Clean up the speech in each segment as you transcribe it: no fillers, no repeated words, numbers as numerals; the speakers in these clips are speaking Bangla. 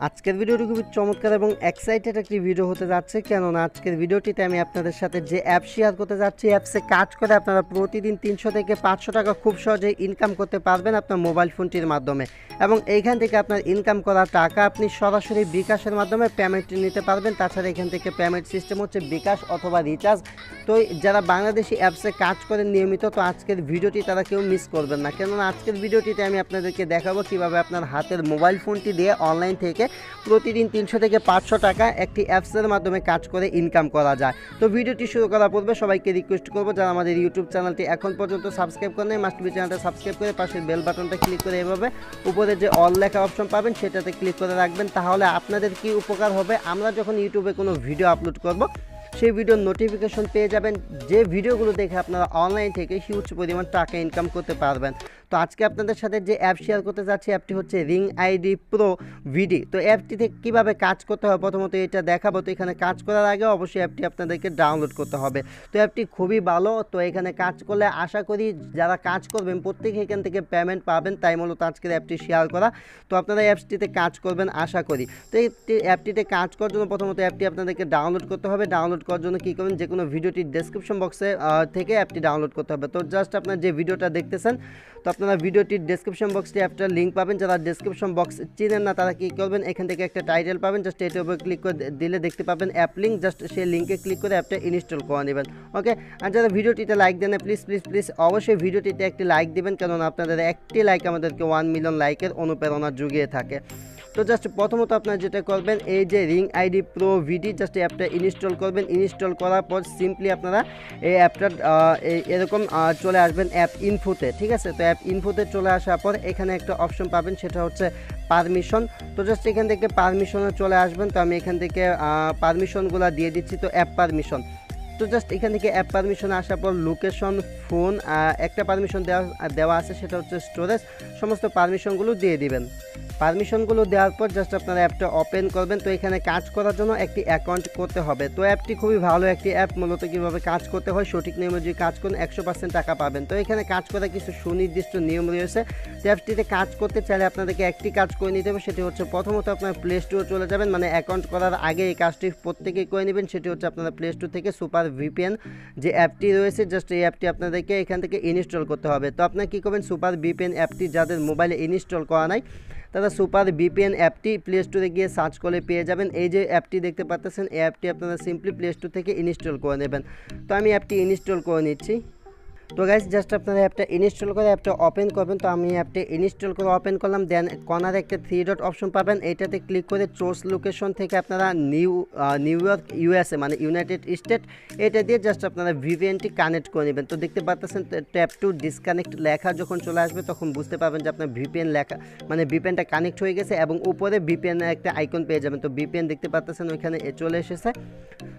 আজকের ভিডিওটি খুবই চমৎকার এবং এক্সাইটেড একটি ভিডিও হতে যাচ্ছে, কেননা আজকের ভিডিওটিতে আমি আপনাদের সাথে যে অ্যাপ শেয়ার করতে যাচ্ছি, অ্যাপসে কাজ করে আপনারা প্রতিদিন 300 থেকে 500 টাকা খুব সহজেই ইনকাম করতে পারবেন আপনার মোবাইল ফোনটির মাধ্যমে। এবং এইখান থেকে আপনার ইনকাম করা টাকা আপনি সরাসরি বিকাশের মাধ্যমে পেমেন্ট নিতে পারবেন। তাছাড়া এখান থেকে পেমেন্ট সিস্টেম হচ্ছে বিকাশ অথবা রিচার্জ। তো যারা বাংলাদেশি অ্যাপসে কাজ করেন নিয়মিত, তো আজকের ভিডিওটি তারা কেউ মিস করবেন না, কেননা আজকের ভিডিওটিতে আমি আপনাদেরকে দেখাবো কীভাবে আপনার হাতের মোবাইল ফোনটি দিয়ে অনলাইন থেকে প্রতিদিন 300 থেকে 500 টাকা একটি অ্যাপসের মাধ্যমে কাজ করে ইনকাম করা যায়। তো ভিডিওটি শুরু করার পূর্বে সবাইকে রিকোয়েস্ট করবো, যারা আমাদের ইউটিউব চ্যানেলটি এখন পর্যন্ত সাবস্ক্রাইব করেন নাই, মাস্ট বি চ্যানেলটা সাবস্ক্রাইব করে পাশের বেল বাটনটা ক্লিক করে এভাবে উপরে যে অল লেখা অপশন পাবেন সেটাতে ক্লিক করে রাখবেন। তাহলে আপনাদের কি উপকার হবে, আমরা যখন ইউটিউবে কোনো ভিডিও আপলোড করব সেই ভিডিওর নোটিফিকেশন পেয়ে যাবেন, যে ভিডিওগুলো দেখে আপনারা অনলাইন থেকে হিউজ পরিমাণ টাকা ইনকাম করতে পারবেন। তো আজকে আপনাদের সাথে যে অ্যাপ শেয়ার করতে যাচ্ছি, অ্যাপটি হচ্ছে রিং আইডি প্রো ভিডি। তো অ্যাপটিতে কীভাবে কাজ করতে হবে প্রথমত এটা দেখাবো। তো এখানে কাজ করার আগে অবশ্যই অ্যাপটি আপনাদেরকে ডাউনলোড করতে হবে। তো অ্যাপটি খুবই ভালো। তো এখানে কাজ করলে আশা করি যারা কাজ করবেন প্রত্যেকে এখান থেকে পেমেন্ট পাবেন, তাই মূলত আজকের অ্যাপটি শেয়ার করা। তো আপনারা অ্যাপসটিতে কাজ করবেন আশা করি। তো এই অ্যাপটিতে কাজ করার জন্য প্রথমত অ্যাপটি আপনাদেরকে ডাউনলোড করতে হবে। ডাউনলোড করার জন্য কী করবেন, যে কোনো ভিডিওটির ডেসক্রিপশন বক্সে থেকে অ্যাপটি ডাউনলোড করতে হবে। তো জাস্ট আপনার যে ভিডিওটা দেখতেছেন, তো আপনারা ভিডিওটির ডেসক্রিপশন বক্সে অ্যাপটার লিঙ্ক পাবেন। যারা ডেসক্রিপশন বক্স চিনেন না তারা কী করবেন, এখান থেকে একটা টাইটেল পাবেন, জাস্ট এটার উপর ক্লিক করে দিলে দেখতে পাবেন অ্যাপ লিঙ্ক। জাস্ট সেই লিঙ্কে ক্লিক করে অ্যাপটা ইনস্টল করে নেবেন। ওকে, আর যারা ভিডিওটিতে লাইক দেন প্লিজ প্লিজ প্লিজ অবশ্যই ভিডিওটিতে একটি লাইক দেবেন, কেননা আপনাদের একটি লাইক আমাদেরকে 1 মিলিয়ন লাইকের অনুপ্রেরণা জুগিয়ে থাকে। তো জাস্ট প্রথমত আপনারা যেটা করবেন, এই যে রিং আইডি প্রো ভিডি জাস্ট এই অ্যাপটা ইনস্টল করবেন। ইনস্টল করার পর সিম্পলি আপনারা এই অ্যাপটার এরকম চলে আসবেন অ্যাপ ইনফোতে। ঠিক আছে, তো অ্যাপ ইনফোতে চলে আসার পর এখানে একটা অপশন পাবেন, সেটা হচ্ছে পারমিশন। তো জাস্ট এখান থেকে পারমিশনে চলে আসবেন। তো আমি এখান থেকে পারমিশনগুলো দিয়ে দিচ্ছি। তো অ্যাপ পারমিশন, তো জাস্ট এখান থেকে অ্যাপ পারমিশনে আসার পর লোকেশন, ফোন, একটা পারমিশন দেওয়া আছে সেটা হচ্ছে স্টোরেজ, সমস্ত পারমিশনগুলো দিয়ে দিবেন। পারমিশনগুলো দেওয়ার পর জাস্ট আপনারা অ্যাপটা ওপেন করবেন। তো এখানে কাজ করার জন্য একটি অ্যাকাউন্ট করতে হবে। তো অ্যাপটি খুবই ভালো একটি অ্যাপ, মূলত কীভাবে কাজ করতে হয় সঠিক নিয়মে যদি কাজ করেন 100% টাকা পাবেন। তো এখানে কাজ করার কিছু সুনির্দিষ্ট নিয়ম রয়েছে। তো অ্যাপটিতে কাজ করতে চাইলে আপনাদেরকে একটি কাজ করে নিতে হবে, সেটি হচ্ছে প্রথমত আপনার প্লে স্টোরে চলে যাবেন, মানে অ্যাকাউন্ট করার আগে এই কাজটি প্রত্যেকেই করে নেবেন। সেটি হচ্ছে আপনারা প্লে স্টোর থেকে সুপার ভিপিএন যে অ্যাপটি রয়েছে, জাস্ট এই অ্যাপটি আপনাদেরকে এখান থেকে ইনস্টল করতে হবে। তো আপনারা কী করবেন, সুপার ভিপিএন অ্যাপটি যাদের মোবাইলে ইনস্টল করা নাই তারা সুপার ভিপিএন অ্যাপটি প্লে স্টোরে গিয়ে সার্চ করে পেয়ে যাবেন। এই যে অ্যাপটি দেখতে পাচ্ছেন, এই অ্যাপটি আপনারা সিম্পলি প্লে স্টোর থেকে ইনস্টল করে নেবেন। তো আমি অ্যাপটি ইনস্টল করে নিচ্ছি। তো গাইস জাস্ট আপনারা অ্যাপটা ইনস্টল করে অ্যাপটা ওপেন করবেন। তো আমি অ্যাপটা ইনস্টল করে ওপেন করলাম। দেন কর্নারে একটা 3 ডট অপশন পাবেন, এইটাতে ক্লিক করে সোর্স লোকেশন থেকে আপনারা নিউ ইয়র্ক ইউএসএ মানে ইউনাইটেড স্টেট এটা দিয়ে জাস্ট আপনারা ভিপিএনটি কানেক্ট করে নেবেন। তো দেখতে পাচ্ছেন ট্যাপ টু ডিসকানেক্ট লেখা যখন চলে আসবে তখন বুঝতে পারবেন যে আপনার ভিপিএন লেখা মানে ভিপিএনটা কানেক্ট হয়ে গেছে, এবং উপরে ভিপিএন একটা আইকন পেয়ে যাবেন। তো ভিপিএন দেখতে পাচ্ছেন ওইখানে চলে এসেছে।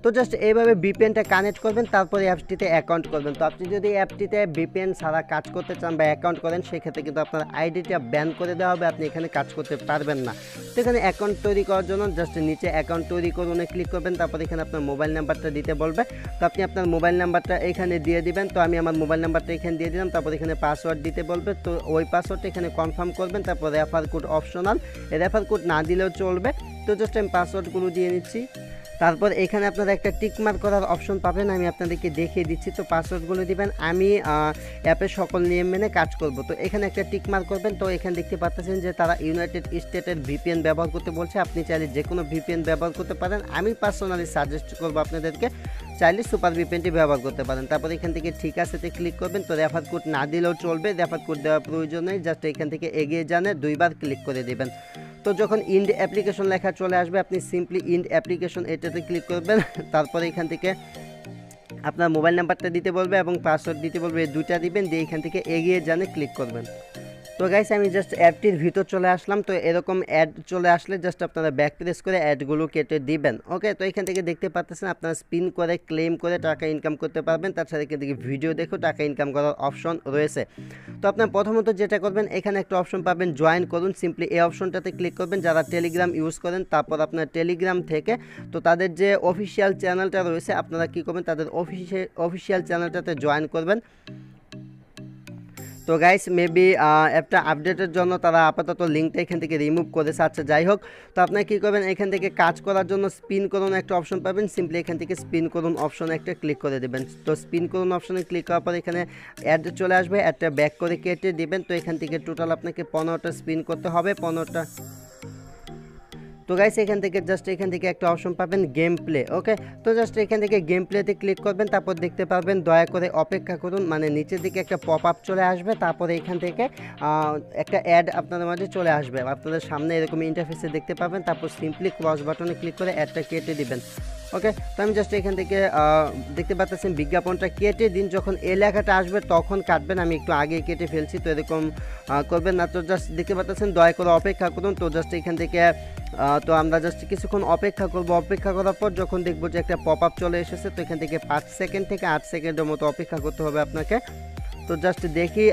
তো জাস্ট এইভাবে ভিপিএনটা কানেক্ট করবেন, তারপরে অ্যাপসটিতে অ্যাকাউন্ট করবেন। তো আপনি যদি অ্যাপটিতে ভিপিএন ছাড়া কাজ করতে চান বা অ্যাকাউন্ট করেন, সেক্ষেত্রে কিন্তু আপনার আইডিটা ব্যান করে দেওয়া হবে, আপনি এখানে কাজ করতে পারবেন না। তো এখানে অ্যাকাউন্ট তৈরি করার জন্য জাস্ট নিচে অ্যাকাউন্ট তৈরি করুনে ক্লিক করবেন, তারপর এখানে আপনার মোবাইল নাম্বারটা দিতে বলবে। তো আপনি আপনার মোবাইল নাম্বারটা এখানে দিয়ে দিবেন। তো আমি আমার মোবাইল নাম্বারটা এখানে দিয়ে দিলাম, তারপর এখানে পাসওয়ার্ড দিতে বলবে। তো ওই পাসওয়ার্ডটা এখানে কনফার্ম করবেন। তারপর refer code optional, refer code না দিলেও চলবে। তো জাস্ট আমি পাসওয়ার্ডগুলো দিয়ে নিচ্ছি। তারপর এখানে আপনারা একটা টিকমার্ক করার অপশন পাবেন, আমি আপনাদেরকে দেখিয়ে দিচ্ছি। তো পাসওয়ার্ডগুলো দিবেন, আমি অ্যাপের সকল নিয়ম মেনে কাজ করব। তো এখানে একটা টিকমার্ক করবেন। তো এখানে দেখতে পাচ্ছেন যে তারা ইউনাইটেড স্টেটের ভিপিএন ব্যবহার করতে বলছে, আপনি চাইলে যে কোনো ভিপিএন ব্যবহার করতে পারেন। আমি পার্সোনালি সাজেস্ট করবো আপনাদেরকে চাইলে সুপার ভিপিএনটি ব্যবহার করতে পারেন। তারপর এখান থেকে ঠিক আছেতে ক্লিক করবেন। তো রেফার কোড না দিলেও চলবে, রেফার কোড দেওয়ার প্রয়োজন নেই, জাস্ট এখান থেকে এগিয়ে যান 2বার ক্লিক করে দেবেন। তো যখন ইন্ড অ্যাপ্লিকেশন লেখা চলে আসবে, আপনি সিম্পলি ইন্ড অ্যাপ্লিকেশন এটাতে ক্লিক করবেন। তারপরে এখান থেকে আপনার মোবাইল নাম্বারটা দিতে বলবে এবং পাসওয়ার্ড দিতে বলবে, এই দুইটা দিবেন, দিয়ে এখান থেকে এগিয়ে জানে ক্লিক করবেন। তো গাইস আমি জাস্ট অ্যাপটির ভিতর চলে আসলাম। তো এরকম অ্যাড চলে আসলে জাস্ট আপনারা ব্যাক প্রেস করে অ্যাডগুলো কেটে দিবেন। ওকে, তো এখান থেকে দেখতে পাচ্ছেন আপনারা স্পিন করে ক্লেম করে টাকা ইনকাম করতে পারবেন। তাছাড়া এখান থেকে ভিডিও দেখেও টাকা ইনকাম করার অপশন রয়েছে। তো আপনার প্রথমত যেটা করবেন, এখানে একটা অপশন পাবেন জয়েন করুন, সিম্পলি এই অপশনটাতে ক্লিক করবেন। যারা টেলিগ্রাম ইউজ করেন, তারপর আপনার টেলিগ্রাম থেকে তো তাদের যে অফিসিয়াল চ্যানেলটা রয়েছে আপনারা কী করবেন, তাদের অফিসিয়াল চ্যানেলটাতে জয়েন করবেন। তো তো গাইস মেবি অ্যাপটা আপডেটের জন্য তারা আপাতত লিঙ্কটা এখান থেকে রিমুভ করেছে। আচ্ছা যাই হোক, তো আপনারা কী করবেন, এখান থেকে কাজ করার জন্য স্পিন করুন একটা অপশন পাবেন, সিম্পলি এখান থেকে স্পিন করুন অপশনে একটা ক্লিক করে দেবেন। তো স্পিন করুন অপশনে ক্লিক করার পর এখানে অ্যাড চলে আসবে, অ্যাডটা ব্যাক করে কেটে দিবেন। তো এখান থেকে টোটাল আপনাকে 15টা স্পিন করতে হবে, 15টা। তো গাইস এখান থেকে জাস্ট এখান থেকে একটা অপশন পাবেন গেম প্লে। ওকে, তো জাস্ট এখান থেকে গেম প্লেতে ক্লিক করবেন, তারপর দেখতে পারবেন দয়া করে অপেক্ষা করুন, মানে নিচের দিকে একটা পপ আপ চলে আসবে, তারপরে এখান থেকে একটা অ্যাড আপনাদের মাঝে চলে আসবে, আপনাদের সামনে এরকম ইন্টারফেসে দেখতে পাবেন। তারপর সিম্পলি ক্রস বাটনে ক্লিক করে অ্যাডটা কেটে দিবেন। ওকে, তো আমি জাস্ট এখান থেকে দেখতে পাচ্ছেন বিজ্ঞাপনটা কেটে দিন, যখন এই লেখাটা আসবে তখন কাটবেন, আমি একটু আগে কেটে ফেলছি, তো এরকম করবেন না। তো জাস্ট দেখতে পাচ্ছেন দয়া করে অপেক্ষা করুন। তো জাস্ট এখান থেকে তো আমরা জাস্ট কিছুক্ষণ অপেক্ষা করব, অপেক্ষা করার পর যখন দেখবো যে একটা পপ আপ চলে এসেছে, তো এখান থেকে 5 সেকেন্ড থেকে 8 সেকেন্ডের মতো অপেক্ষা করতে হবে আপনাকে। তো জাস্ট দেখি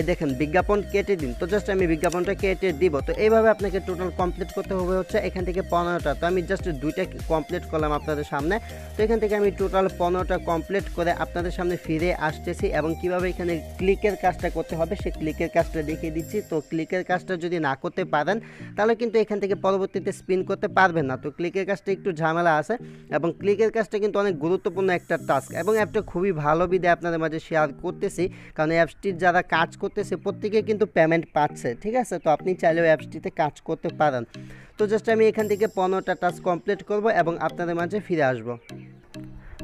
দেখেন বিজ্ঞাপন কেটে দিন। তো জাস্ট আমি বিজ্ঞাপনটা কেটে দিব। তো এইভাবে আপনাকে টোটাল কমপ্লিট করতে হবে হচ্ছে এখান থেকে 15টা। তো আমি জাস্ট 2টা কমপ্লিট করলাম আপনাদের সামনে। তো এখান থেকে আমি টোটাল 15টা কমপ্লিট করে আপনাদের সামনে ফিরে আসতেছি, এবং কিভাবে এখানে ক্লিকের কাজটা করতে হবে সেই ক্লিকের কাজটা দেখিয়ে দিচ্ছি। তো ক্লিকের কাজটা যদি না করতে পারেন তাহলে কিন্তু এখান থেকে পরবর্তীতে স্পিন করতে পারবেন না। তো ক্লিকের কাজটা একটু ঝামেলা আছে, এবং ক্লিকের কাজটা কিন্তু অনেক গুরুত্বপূর্ণ একটা টাস্ক, এবং অ্যাপটা খুবই ভালো বিধায় আপনাদের মাঝে শেয়ার করতেছি, কারণ অ্যাপসটির যারা কাজ করতেছে প্রত্যেকে কিন্তু পেমেন্ট পাচ্ছে। ঠিক আছে, তো আপনি চাইলেও অ্যাপসটিতে কাজ করতে পারেন। তো জাস্ট আমি এখান থেকে 15টা টাস্ক কমপ্লিট করব এবং আপনাদের মাঝে ফিরে আসব।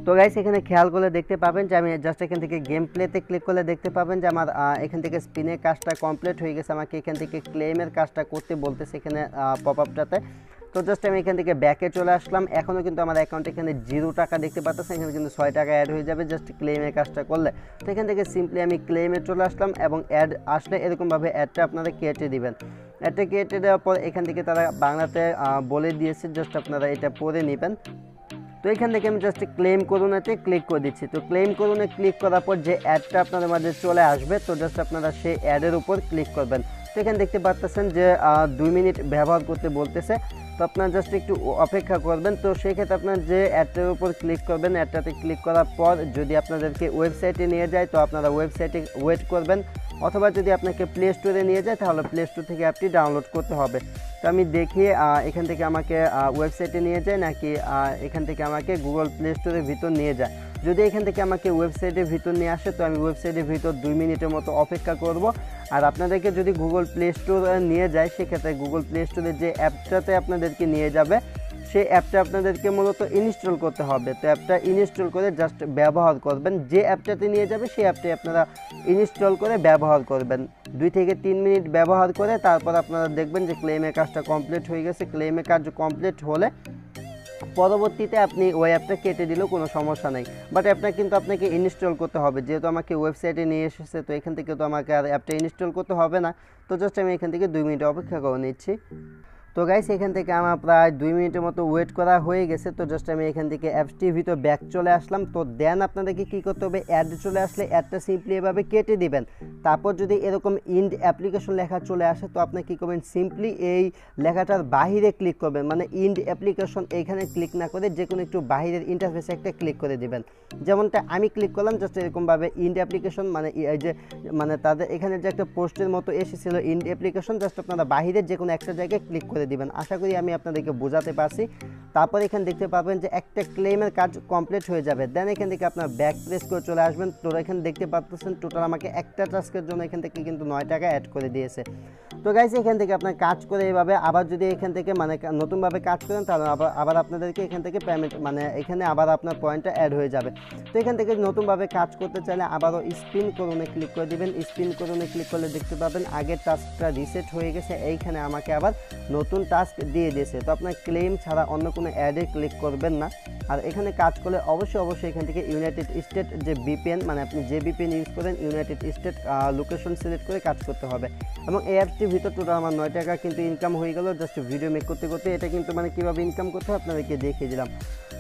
তো গাইস এখানে খেয়াল করলে দেখতে পাবেন যে আমি জাস্ট এখান থেকে গেম প্লেতে ক্লিক করলে দেখতে পাবেন যে আমার এখান থেকে স্পিনের কাজটা কমপ্লিট হয়ে গেছে, আমাকে এখান থেকে ক্লেমের কাজটা করতে বলতেছে এখানে পপ আপটাতে। তো জাস্ট আমি এখান থেকে ব্যাকে চলে আসলাম, এখনও কিন্তু আমার অ্যাকাউন্টে এখানে 0 টাকা দেখতে পাচ্ছেন, এখানে কিন্তু 6 টাকা অ্যাড হয়ে যাবে জাস্ট ক্লেমের কাজটা করলে। তো এখান থেকে সিম্পলি আমি ক্লেমে চলে আসলাম, এবং অ্যাড আসলে এরকমভাবে অ্যাডটা আপনারা কেটে দিবেন। অ্যাডটা কেটে দেওয়ার পর এখান থেকে তারা বাংলাতে বলে দিয়েছে, জাস্ট আপনারা এটা পড়ে নেবেন। তো এখান থেকে আমি জাস্ট ক্লেম করুনেতে ক্লিক করে দিচ্ছি। তো ক্লেম করুনে ক্লিক করার পর যে অ্যাডটা আপনাদের মাঝে চলে আসবে, তো জাস্ট আপনারা সেই অ্যাডের উপর ক্লিক করবেন। তো এখানে দেখতে পাচ্ছেন যে 2 মিনিট ব্যবহার করতে বলতেছে, তো আপনারা জাস্ট একটু অপেক্ষা করবেন। তো সেই ক্ষেত্রে আপনার যে অ্যাডটার উপর ক্লিক করবেন, অ্যাডটাতে ক্লিক করার পর যদি আপনাদেরকে ওয়েবসাইটে নিয়ে যায় তো আপনারা ওয়েবসাইটে ওয়েট করবেন, অথবা যদি আপনাকে প্লে স্টোরে নিয়ে যায় তাহলে প্লে স্টোর থেকে অ্যাপটি ডাউনলোড করতে হবে। তো আমি দেখি এখান থেকে আমাকে ওয়েবসাইটে নিয়ে যায় নাকি এখান থেকে আমাকে গুগল প্লে স্টোরের ভিতর নিয়ে যায়। যদি এখান থেকে আমাকে ওয়েবসাইটের ভিতর নিয়ে আসে তো আমি ওয়েবসাইটের ভিতর 2 মিনিটের মতো অপেক্ষা করব। আর আপনাদেরকে যদি গুগল প্লে স্টোর নিয়ে যায় সেক্ষেত্রে গুগল প্লে স্টোরে যে অ্যাপটাতে আপনাদেরকে নিয়ে যাবে সেই অ্যাপটা আপনাদেরকে মূলত ইনস্টল করতে হবে। তো অ্যাপটা ইনস্টল করে জাস্ট ব্যবহার করবেন, যে অ্যাপটাতে নিয়ে যাবে সেই অ্যাপটাই আপনারা ইনস্টল করে ব্যবহার করবেন। 2 থেকে 3 মিনিট ব্যবহার করে তারপর আপনারা দেখবেন যে ক্লেমের কাজটা কমপ্লিট হয়ে গেছে। ক্লেমের কাজ কমপ্লিট হলে পরবর্তীতে আপনি ওই অ্যাপটা কেটে দিলেও কোনো সমস্যা নেই, বাট অ্যাপটা কিন্তু আপনাকে ইনস্টল করতে হবে। যেহেতু আমাকে ওয়েবসাইটে নিয়ে এসেছে তো এখান থেকে তো আমাকে আর অ্যাপটা ইনস্টল করতে হবে না। তো জাস্ট আমি এখান থেকে 2 মিনিট অপেক্ষা করে নিচ্ছি। তো গাইস এখান থেকে আমার প্রায় 2 মিনিটের মতো ওয়েট করা হয়ে গেছে। তো জাস্ট আমি এখান থেকে অ্যাপসটির ভিতর ব্যাক চলে আসলাম। তো দেন আপনাদেরকে কী করতে হবে, অ্যাড চলে আসলে অ্যাডটা সিম্পলি এভাবে কেটে দিবেন। তারপর যদি এরকম ইন্ড অ্যাপ্লিকেশন লেখা চলে আসে তো আপনি কী করবেন, সিম্পলি এই লেখাটার বাহিরে ক্লিক করবেন, মানে ইন্ড অ্যাপ্লিকেশন এইখানে ক্লিক না করে যে কোনো একটু বাহিরের ইন্টারফেসে একটা ক্লিক করে দিবেন। যেমনটা আমি ক্লিক করলাম জাস্ট এরকমভাবে ইন্ড অ্যাপ্লিকেশন, মানে এই যে মানে তাদের এখানে যে একটা পোস্টের মতো এসেছিল ইন্ড অ্যাপ্লিকেশন, জাস্ট আপনারা বাহিরের যে কোনো একটা জায়গায় ক্লিক করে দিবেন। আশা করি আমি আপনাদেরকে বোঝাতে পারছি। তারপর এখানে দেখতে পাবেন যে একটা ক্লেমের কাজ কমপ্লিট হয়ে যাবে। দেন এখান থেকে আপনার ব্যাক প্রেস করে চলে আসবেন। তো এখানে দেখতে পাচ্ছেন টোটাল আমাকে একটা টাস্কের জন্য এখান থেকে কিন্তু 9 টাকা অ্যাড করে দিয়েছে। তো গাইস এখান থেকে আপনার কাজ করে এইভাবে আবার যদি এখান থেকে মানে নতুনভাবে কাজ করেন তাহলে আবার আপনাদেরকে এখান থেকে পেমেন্ট মানে এখানে আবার আপনার পয়েন্টটা অ্যাড হয়ে যাবে। তো এখান থেকে নতুনভাবে কাজ করতে চাইলে আবারও স্পিন করুনে ক্লিক করে দিবেন। স্পিন করুনে ক্লিক করলে দেখতে পাবেন আগের টাস্কটা রিসেট হয়ে গেছে, এইখানে আমাকে আবার নতুন টাস্ক দিয়ে দিয়েছে। তো আপনার ক্লেম ছাড়া অন্য কোনো অ্যাডে ক্লিক করবেন না। আর এখানে কাজ করলে অবশ্যই এখান থেকে ইউনাইটেড স্টেট যে ভিপিএন মানে আপনি যে ভিপিএন ইউজ করেন ইউনাইটেড স্টেট লোকেশন সিলেক্ট করে কাজ করতে হবে। এবং এই অ্যাপটির ভিতর টোটাল আমার 9 টাকা কিন্তু ইনকাম হয়ে গেল জাস্ট ভিডিও মেক করতে করতে। এটা কিন্তু মানে কীভাবে ইনকাম করতে হয় আপনাদেরকে দেখিয়ে দিলাম।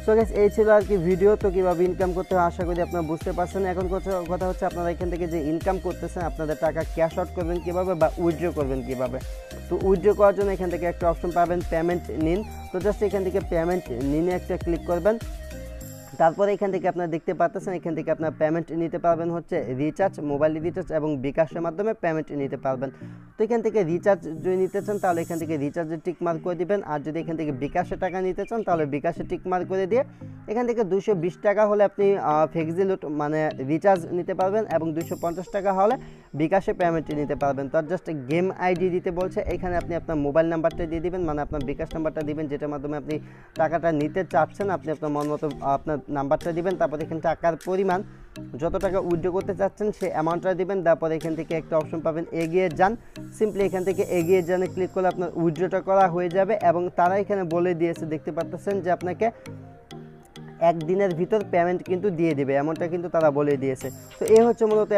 সো গাইস এই ছিল আর কি ভিডিও। তো কীভাবে ইনকাম করতে হয় আশা করি আপনারা বুঝতে পারছেন। এখন কথা হচ্ছে আপনারা এখান থেকে যে ইনকাম করতেছেন আপনাদের টাকা ক্যাশ আউট করবেন কীভাবে বা উইথড্র করবেন কীভাবে। তো উইথড্র করার জন্য এখান থেকে একটা অপশন পাবেন পেমেন্ট নিন। তো জাস্ট এখান থেকে পেমেন্ট নিনে একটা ক্লিক করবেন। তারপরে এখান থেকে আপনারা দেখতে পাচ্ছেন, এখান থেকে আপনার পেমেন্ট নিতে পারবেন হচ্ছে রিচার্জ, মোবাইল রিচার্জ এবং বিকাশের মাধ্যমে পেমেন্ট নিতে পারবেন। তো এখান থেকে রিচার্জ যদি নিতে চান তাহলে এখান থেকে রিচার্জের টিক মার্ক করে দিবেন, আর যদি এখান থেকে বিকাশে টাকা নিতে চান তাহলে বিকাশে টিক মার্ক করে দিয়ে এখান থেকে 220 টাকা হলে আপনি ফ্লেক্সিলোড মানে রিচার্জ নিতে পারবেন এবং 250 টাকা হলে বিকাশে পেমেন্ট নিতে পারবেন। তো জাস্ট গেম আইডি দিতে বলছে, এখানে আপনি আপনার মোবাইল নাম্বারটা দিয়ে দিবেন, মানে আপনার বিকাশ নাম্বারটা দিবেন যেটার মাধ্যমে আপনি টাকাটা নিতে চাচ্ছেন, আপনি আপনার মন মতো আপনার নাম্বারটা দিবেন। তারপর এখানে টাকার পরিমাণ যত টাকা উইথড্র করতে চাচ্ছেন সেই অ্যামাউন্টটা দিবেন। তারপর এখান থেকে একটা অপশন পাবেন এগিয়ে যান, সিম্পলি এখান থেকে এগিয়ে যানে ক্লিক করলে আপনার উইথড্রটা করা হয়ে যাবে। এবং তারা এখানে বলে দিয়েছে, দেখতে পাচ্ছেন যে আপনাকে একদিনের ভিতর পেমেন্ট কিন্তু দিয়ে দেবে, এমনটা কিন্তু তারা বলে দিয়েছে। তো এই হচ্ছে মূলত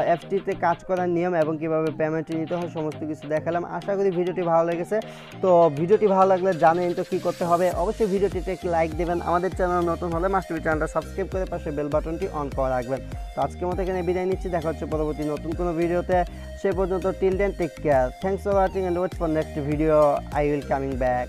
অ্যাপসটিতে কাজ করার নিয়ম এবং কীভাবে পেমেন্ট নিতে হয় সমস্ত কিছু দেখালাম। আশা করি ভিডিওটি ভালো লেগেছে। তো ভিডিওটি ভালো লাগলে জানেন তো কী করতে হবে, অবশ্যই ভিডিওটিতে একটি লাইক দেবেন, আমাদের চ্যানেল নতুন হলে মাস্ট বি চ্যানেলটা সাবস্ক্রাইব করে পাশে বেল বাটনটি অন করে রাখবেন। তো আজকের মতো এখানে বিদায় নিচ্ছি, দেখা হচ্ছে পরবর্তী নতুন কোনো ভিডিওতে। সে পর্যন্ত till then take care, thanks for watching and wait for next video, I will coming back.